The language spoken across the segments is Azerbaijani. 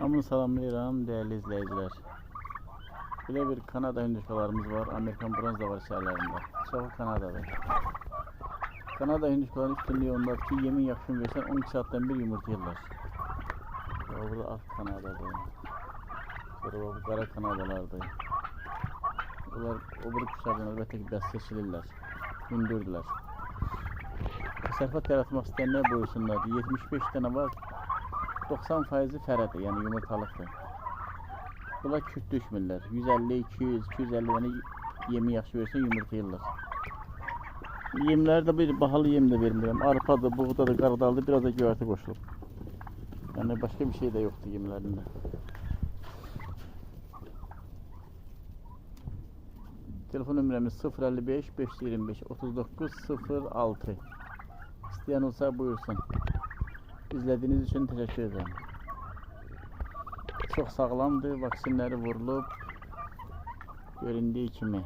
Hamını salamlayıram değerli izleyiciler. Böyle bir Kanada hündüşkalarımız var. Amerikan bronz da var içerilerinde. Çoğu Kanada'da. Kanada hündüşkaların üstünlüğü ondadır ki yemin yakışım versen 12 saatten bir yumurtayırlar. Burada alt Kanada'da. Sonra bu kara Kanadalarda. Bunlar o bir kuşlardan elbette ki biraz seçilirler. Hündürdüler. Təsərrüfat yaratmaq istəyənlər buyursunlar. 75 tane var. 90% fərədir, yəni yumurtalıqdır. Bunlar küt düşmürlər. 150, 200, 250 tane yemi yaxşı versə yumurtayırlar. Yemləri də bir bahalı yem də vermirəm. Arpadır, buğdadır, qaradaldır, biraz da göyərti qoşulub. Yəni başqa bir şey də yoxdur yemlərində. Telefon nömrəmiz 055 525 39 06. İsteyen olsa buyursun. İzlediğiniz için teşekkür ederim. Çok sağlamdır. Vaksinleri vurulup göründüğü kimi.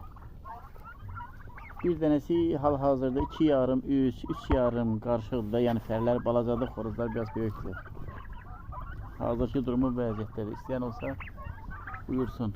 Bir tanesi hal-hazırda 2 yarım, 3 yarım qarşılıqda. Yani fərlər balacadır, xoruzlar biraz böyükdür. Hazırki durumu vəziyyətdədir. İsteyen olsa buyursun.